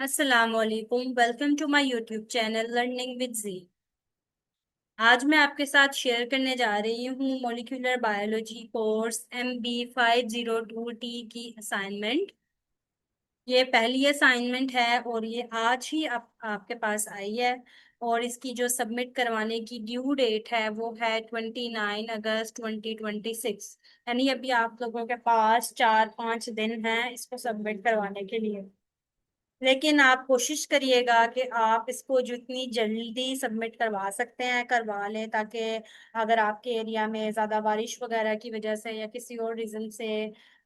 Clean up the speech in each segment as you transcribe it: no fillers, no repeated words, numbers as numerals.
अस्सलाम वालेकुम। Welcome to my YouTube channel learning with G. आज मैं आपके साथ शेयर करने जा रही हूँ molecular biology course MB 502T की असाइनमेंट। ये पहली असाइनमेंट है और ये आज ही आपके पास आई है। और इसकी जो सबमिट करवाने की ड्यू डेट है वो है 29 अगस्त 2026। यानी अभी आप लोगों के पास 4-5 दिन हैं इसको सबमिट करवाने के लिए। लेकिन आप कोशिश करिएगा कि आप इसको जितनी जल्दी सबमिट करवा सकते हैं करवा लें, ताकि अगर आपके एरिया में ज़्यादा बारिश वगैरह की वजह से या किसी और रीज़न से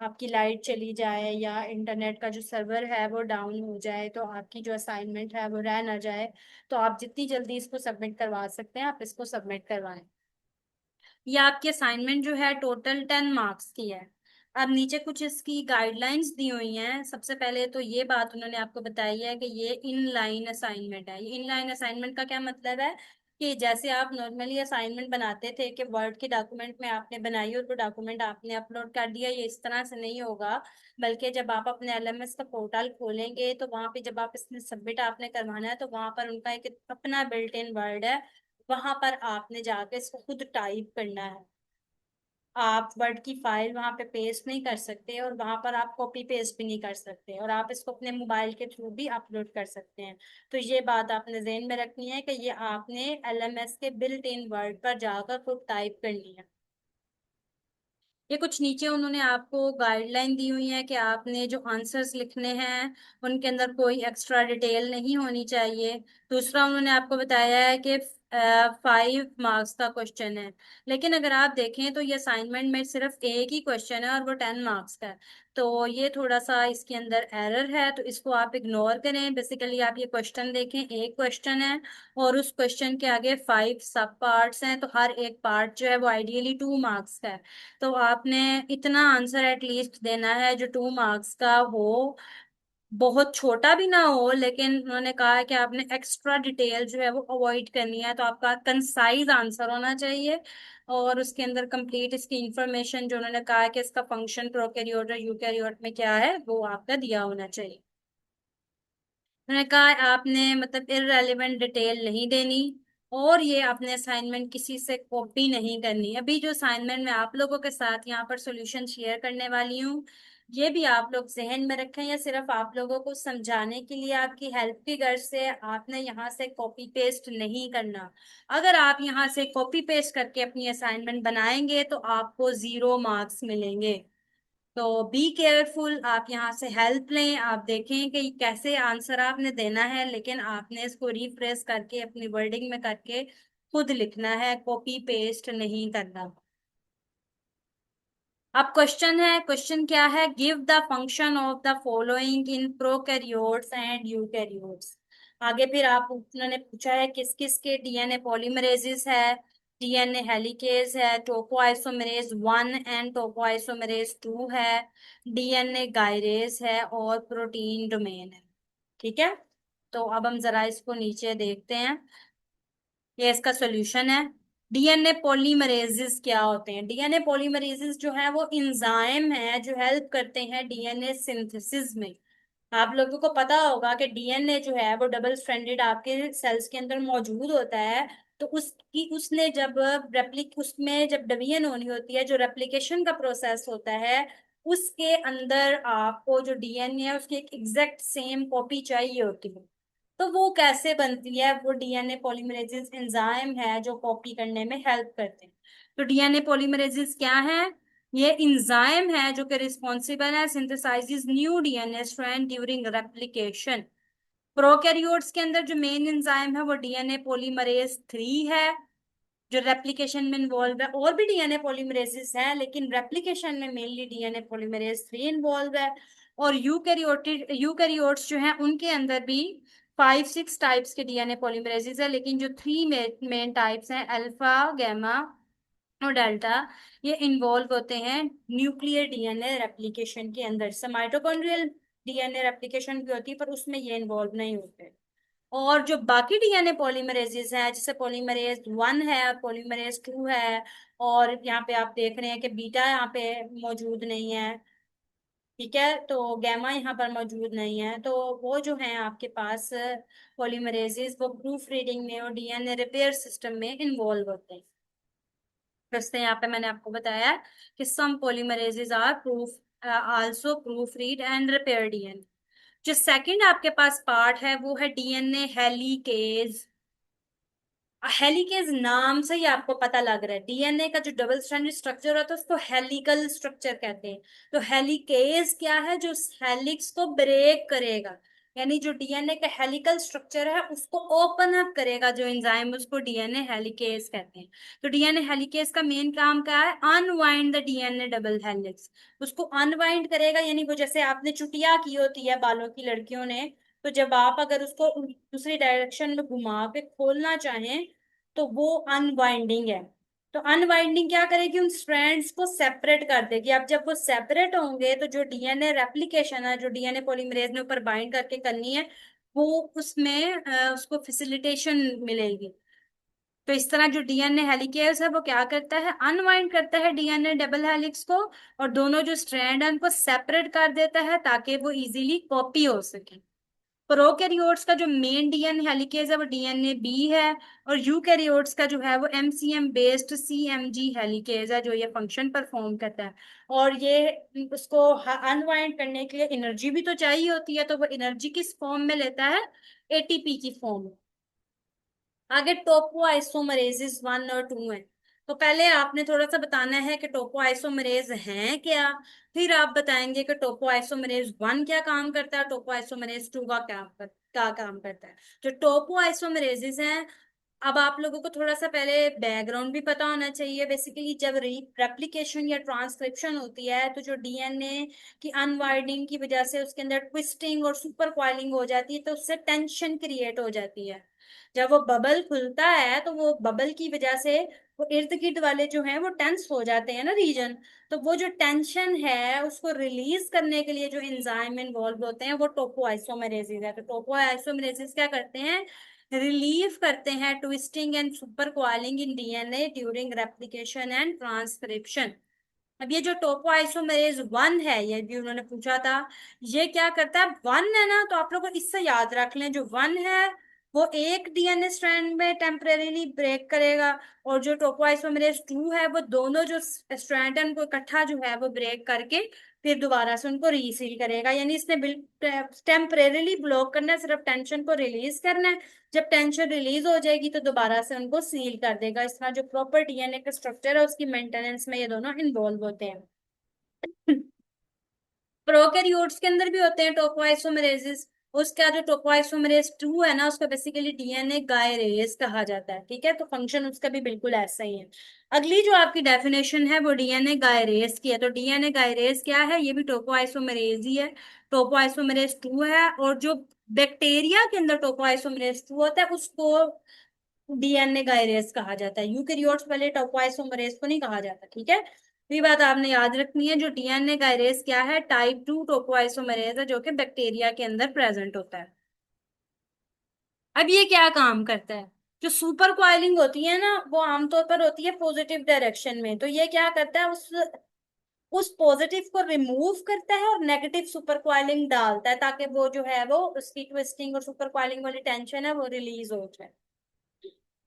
आपकी लाइट चली जाए या इंटरनेट का जो सर्वर है वो डाउन हो जाए तो आपकी जो असाइनमेंट है वो रह ना जाए। तो आप जितनी जल्दी इसको सबमिट करवा सकते हैं आप इसको सबमिट करवाएं। ये आपकी असाइनमेंट जो है टोटल 10 मार्क्स की है। अब नीचे कुछ इसकी गाइडलाइंस दी हुई हैं। सबसे पहले तो ये बात उन्होंने आपको बताई है कि ये इनलाइन असाइनमेंट है। ये इनलाइन असाइनमेंट का क्या मतलब है कि जैसे आप नॉर्मली असाइनमेंट बनाते थे कि वर्ड के डॉक्यूमेंट में आपने बनाई और वो डॉक्यूमेंट आपने अपलोड कर दिया, ये इस तरह से नहीं होगा। बल्कि जब आप अपने LMS का पोर्टल खोलेंगे तो वहां पे जब आप इसमें सबमिट आपने करवाना है तो वहां पर उनका एक अपना बिल्ट इन वर्ड है। वहां पर आपने जाके इसको खुद टाइप करना है। आप वर्ड की फाइल वहां पे पेस्ट नहीं कर सकते और वहां पर आप कॉपी पेस्ट भी नहीं कर सकते, और आप इसको अपने मोबाइल के थ्रू भी अपलोड कर सकते हैं। तो ये बात आपने ज़हन में रखनी है कि ये आपने LMS के बिल्ट इन वर्ड पर जाकर खुद टाइप करनी है। ये कुछ नीचे उन्होंने आपको गाइडलाइन दी हुई है कि आपने जो आंसर्स लिखने हैं उनके अंदर कोई एक्स्ट्रा डिटेल नहीं होनी चाहिए। दूसरा उन्होंने आपको बताया है कि 5 मार्क्स का क्वेश्चन है। लेकिन अगर आप देखें तो ये असाइनमेंट में सिर्फ एक ही क्वेश्चन है और वो 10 मार्क्स का है। तो ये थोड़ा सा इसके अंदर एरर है, तो इसको आप इग्नोर करें। बेसिकली आप ये क्वेश्चन देखें, एक क्वेश्चन है और उस क्वेश्चन के आगे 5 सब पार्ट्स हैं, तो हर एक पार्ट जो है वो आइडियली 2 मार्क्स का है। तो आपने इतना आंसर एटलीस्ट देना है जो 2 मार्क्स का हो। बहुत छोटा भी ना हो, लेकिन उन्होंने कहा है कि आपने एक्स्ट्रा डिटेल जो है वो अवॉइड करनी है। तो आपका कंसाइज आंसर होना चाहिए और उसके अंदर कंप्लीट इसकी इंफॉर्मेशन जो उन्होंने कहा है कि इसका फंक्शन प्रोकैरियोट और यूकैरियोट में क्या है वो आपका दिया होना चाहिए। उन्होंने कहा आपने मतलब इररेलेवेंट डिटेल नहीं देनी और ये आपने असाइनमेंट किसी से कॉपी नहीं करनी। अभी जो असाइनमेंट मैं आप लोगों के साथ यहाँ पर सॉल्यूशन शेयर करने वाली हूँ, ये भी आप लोग जहन में रखें। या सिर्फ आप लोगों को समझाने के लिए, आपकी हेल्प की गर्ज से आपने यहाँ से कॉपी पेस्ट नहीं करना। अगर आप यहाँ से कॉपी पेस्ट करके अपनी असाइनमेंट बनाएंगे तो आपको 0 मार्क्स मिलेंगे। तो बी केयरफुल, आप यहाँ से हेल्प लें, आप देखें कि कैसे आंसर आपने देना है, लेकिन आपने इसको रिफ्रेश करके अपनी वर्डिंग में करके खुद लिखना है, कॉपी पेस्ट नहीं करना। अब क्वेश्चन है, क्वेश्चन क्या है, give the function of the following in prokaryotes and eukaryotes. आगे फिर आप उन्होंने पूछा है किस किस के DNA पॉलीमरेजिस है, DNA हेलिकेज है, टोपोआइसोमेरेज 1 एंड टोपोआइसोमेरेज 2 है, DNA गायरेज है और प्रोटीन डोमेन है। ठीक है, तो अब हम जरा इसको नीचे देखते हैं। ये इसका सोल्यूशन है। DNA पॉलीमरेजिस क्या होते हैं? DNA पॉलीमरेजिस जो है वो इंजाइम है जो हेल्प करते हैं DNA सिंथेसिस में। आप लोगों को पता होगा कि DNA जो है वो डबल स्ट्रैंडेड आपके सेल्स के अंदर मौजूद होता है। तो उसकी उसने जब रेप्लिक उसमें जब डिवीजन होनी होती है, जो रेप्लिकेशन का प्रोसेस होता है, उसके अंदर आपको जो DNA है उसकी एक एग्जैक्ट सेम कॉपी चाहिए होती है। तो वो कैसे बनती है? वो DNA पॉलीमरेजिस एंजाइम है जो कॉपी करने में हेल्प करते हैं। तो DNA पॉलीमरेजिस क्या है? ये इंजाइम है जो कि रिस्पॉन्सिबल है synthesises new DNA strand during replication. Prokaryotes के अंदर जो मेन एंजाइम है वो DNA पॉलीमरेज 3 है जो रेप्लिकेशन में इन्वॉल्व है। और भी DNA पॉलीमरेसिस है लेकिन रेप्लिकेशन में मेनली DNA पॉलीमरेज 3 इन्वॉल्व है। और यूकैरियोट्स जो है उनके अंदर भी 5-6 टाइप्स के DNA पॉलीमरेसिस है, लेकिन जो 3 मेन टाइप्स हैं, अल्फा, गैमा और डेल्टा, ये इन्वॉल्व होते हैं न्यूक्लियर DNA रेप्लिकेशन के अंदर से। माइटोकॉन्ड्रियल DNA रेप्लिकेशन भी होती है पर उसमें ये इन्वॉल्व नहीं होते। और जो बाकी DNA पॉलीमरेजेस हैं, जैसे पॉलीमरेज 1 है और पॉलीमरेज 2 है, और यहाँ पे आप देख रहे हैं कि बीटा यहाँ पे मौजूद नहीं है। ठीक है, तो गैमा यहाँ पर मौजूद नहीं है, तो वो जो है आपके पास पॉलीमरेजेस, वो प्रूफ रीडिंग में और डीएनए रिपेयर सिस्टम में इन्वॉल्व होते हैं। जैसे यहाँ पे मैंने आपको बताया कि some polymerases are proof also proof read and repair DNA. जो सेकंड आपके पास पार्ट है वो है डीएनए हेलिकेज। हेलिकेज नाम से ही आपको पता लग रहा है, डीएनए का जो डबल स्ट्रैंडेड स्ट्रक्चर होता है उसको हेलिकल स्ट्रक्चर कहते हैं। तो हेलिकेज क्या है, जो हेलिक्स को ब्रेक करेगा, यानी जो डीएनए का हेलिकल स्ट्रक्चर है उसको ओपन अप करेगा जो एंजाइम, उसको डीएनए हेलिकेज कहते हैं। तो डीएनए हेलिकेज का मेन काम क्या है, unwind the DNA double helix. उसको अनवाइंड करेगा, यानी वो जैसे आपने चुटिया की होती है बालों की लड़कियों ने, तो जब आप अगर उसको दूसरी डायरेक्शन में घुमा के खोलना चाहें तो वो अनवाइंडिंग है। तो अनवाइंडिंग क्या करेगी, उन स्ट्रैंड्स को सेपरेट कर देगी। अब जब वो सेपरेट होंगे तो जो डीएनए रेप्लिकेशन है, जो डीएनए पॉलीमरेज ने ऊपर बाइंड करके करनी है, वो उसमें उसको फैसिलिटेशन मिलेगी। तो इस तरह जो डीएनए हेलिकेज है वो क्या करता है, अनवाइंड करता है डीएनए डबल हेलिक्स को, और दोनों जो स्ट्रैंड है उनको सेपरेट कर देता है ताकि वो इजीली कॉपी हो सके। प्रोकैरियोट्स का जो मेन डीएनए हेलिकेज है वो डीएनए बी है, और यूकैरियोट्स का जो है वो एमसीएम बेस्ड सीएमजी हेलिकेज है जो ये फंक्शन परफॉर्म करता है। और ये उसको अनवाइंड करने के लिए एनर्जी भी तो चाहिए होती है, तो वो एनर्जी किस फॉर्म में लेता है, एटीपी की फॉर्म में। आगे टोपो आइसोमरेजिस 1 और 2 है। तो पहले आपने थोड़ा सा बताना है कि टोपो आइसोमरेज है क्या, फिर आप बताएंगे कि टोपो आइसोमरेज 1 क्या काम करता है, टोपो आइसोमरेज 2 का क्या काम करता है। जो टोपो आइसोमरेजिस हैं, अब आप लोगों को थोड़ा सा पहले बैकग्राउंड भी पता होना चाहिए। बेसिकली जब रेप्लिकेशन या ट्रांसक्रिप्शन होती है तो जो डीएनए की अनवाइंडिंग की वजह से उसके अंदर ट्विस्टिंग और सुपर कॉइलिंग हो जाती है, तो उससे टेंशन क्रिएट हो जाती है। जब वो बबल खुलता है तो वो बबल की वजह से वो इर्द गिर्द वाले जो हैं वो टेंस हो जाते हैं ना रीजन। तो वो जो टेंशन है उसको रिलीज करने के लिए जो एंजाइम इन्वॉल्व होते हैं वो टोपो आइसोमेरेसिस है। तो टोपो आइसोमेरेसिस क्या करते हैं, रिलीव करते हैं twisting and super coiling in DNA during replication and transcription. अब ये जो टोपो आइसोमेरेज 1 है, ये भी उन्होंने पूछा था, ये क्या करता है, 1 है ना, तो आप लोग इससे याद रख लें, जो 1 है वो एक डीएनए स्ट्रैंड में टेम्परेरीली ब्रेक करेगा, और जो टोपो आइसोमेरेज 2 है वो दोनों जो स्ट्रैंड है उनको इकट्ठा जो है वो ब्रेक करके फिर दोबारा से उनको रीसील करेगा। यानी इसने टेम्परेरीली ब्लॉक करना है, सिर्फ टेंशन को रिलीज करना है। जब टेंशन रिलीज हो जाएगी तो दोबारा से उनको सील कर देगा। इस तरह जो प्रॉपर डीएनए का स्ट्रक्चर है उसकी मेंटेनेंस में ये दोनों इन्वॉल्व होते हैं। प्रोकैरियोट्स के अंदर भी होते हैं टोपोआइसोमरेजेस। उसका जो टोपोआइसोमरेज 2 है ना, उसको बेसिकली डीएनए गायरेज कहा जाता है। ठीक है, तो फंक्शन उसका भी बिल्कुल ऐसा ही है। अगली जो आपकी डेफिनेशन है वो डीएनए गायरेज की है। तो डीएनए गायरेज क्या है, ये भी टोपोआइसोमरेज ही है। टोपोआइसोमरेज 2 है, और जो बैक्टीरिया के अंदर टोपोआइसोमरेज 2 होता है उसको डीएनए गायरेज कहा जाता है। यूकेरियोट्स वाले टोपोआइसोमरेज को नहीं कहा जाता। ठीक है, तो ये बात आपने याद रखनी है। जो डीएनए गायरेज क्या है, टाइप 2 टोपोआइसोमरेज है जो कि बैक्टीरिया के अंदर प्रेजेंट होता है। अब ये क्या काम करता है, जो सुपर कॉइलिंग होती है ना वो आमतौर पर होती है पॉजिटिव डायरेक्शन में, तो ये क्या करता है, उस पॉजिटिव को रिमूव करता है और नेगेटिव सुपर कॉइलिंग डालता है ताकि वो जो है वो उसकी ट्विस्टिंग और सुपर कॉइलिंग वाली टेंशन है वो रिलीज हो जाए।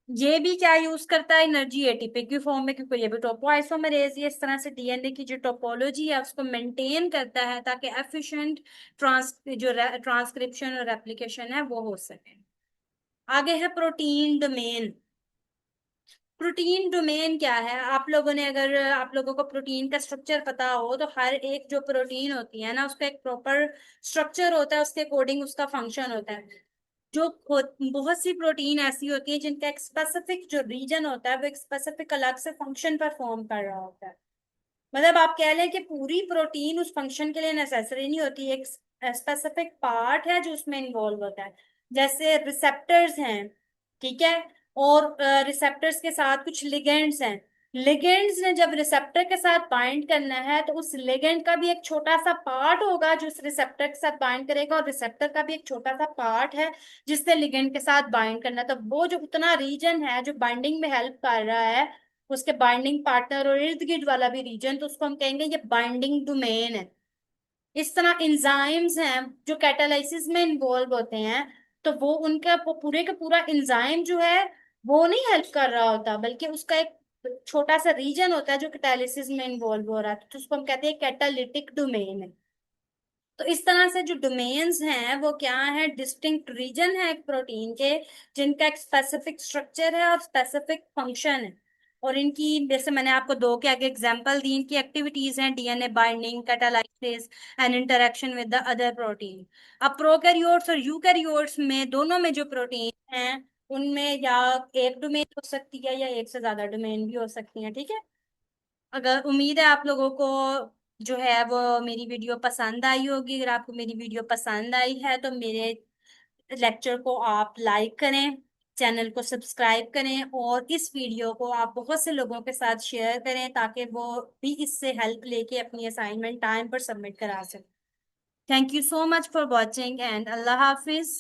ये भी क्या यूज करता है, एनर्जी एटीपी की फॉर्म में, क्योंकि ये भी टोपोआइसोमरेज ये इस तरह से डीएनए की जो टोपोलॉजी है उसको मेंटेन करता है ताकि एफिशिएंट ट्रांसक्रिप्शन और रेप्लिकेशन है वो हो सके। आगे है प्रोटीन डोमेन। प्रोटीन डोमेन क्या है, आप लोगों ने, अगर आप लोगों को प्रोटीन का स्ट्रक्चर पता हो तो हर एक जो प्रोटीन होती है ना उसका एक प्रॉपर स्ट्रक्चर होता है, उसके अकॉर्डिंग उसका फंक्शन होता है। जो बहुत सी प्रोटीन ऐसी होती है जिनका एक स्पेसिफिक जो रीजन होता है वो एक स्पेसिफिक अलग से फंक्शन परफॉर्म कर रहा होता है। मतलब आप कह लें कि पूरी प्रोटीन उस फंक्शन के लिए नेसेसरी नहीं होती, एक स्पेसिफिक पार्ट है जो उसमें इन्वॉल्व होता है। जैसे रिसेप्टर्स हैं, ठीक है, और रिसेप्टर्स के साथ कुछ लिगेंड्स हैं। लिगेंड्स ने जब रिसेप्टर के साथ बाइंड करना है तो उस लिगेंड का भी एक छोटा सा पार्ट होगा जो उस रिसेप्टर के साथ बाइंड करेगा, और रिसेप्टर का भी एक छोटा सा पार्ट है जिससे लिगेंड के साथ बाइंड करना है। तो वो जो उतना रीजन है जो बाइंडिंग में हेल्प कर रहा है, उसके बाइंडिंग पार्टनर और इर्द गिर्द वाला भी रीजन, तो उसको हम कहेंगे ये बाइंडिंग डोमेन है। इस तरह एंजाइम्स हैं जो कैटालाइसिस में इन्वॉल्व होते हैं, तो वो उनका पूरे का पूरा एंजाइम जो है वो नहीं हेल्प कर रहा होता, बल्कि उसका एक छोटा सा रीजन होता है जो कैटालिसिस में इन्वॉल्व हो रहा है, तो उसको हम कहते हैं कैटालिटिक डोमेन है। तो इस तरह से जो डोमेन्स हैं वो क्या है, डिस्टिंक्ट रीजन है एक प्रोटीन के, जिनका एक स्पेसिफिक स्ट्रक्चर है और स्पेसिफिक फंक्शन है। और इनकी, जैसे मैंने आपको दो के आगे एग्जांपल दी, इनकी एक्टिविटीज हैं DNA binding, catalysis and interaction with the other protein. अब प्रोकैरियोट्स और यूकैरियोट्स में, दोनों में जो प्रोटीन हैं उनमें या एक डोमेन हो सकती है या एक से ज्यादा डोमेन भी हो सकती हैं, ठीक है। अगर, उम्मीद है आप लोगों को जो है वो मेरी वीडियो पसंद आई होगी। अगर आपको मेरी वीडियो पसंद आई है तो मेरे लेक्चर को आप लाइक करें, चैनल को सब्सक्राइब करें, और इस वीडियो को आप बहुत से लोगों के साथ शेयर करें ताकि वो भी इससे हेल्प लेके अपनी असाइनमेंट टाइम पर सबमिट करा सकें। Thank you so much for watching and Allah Hafiz.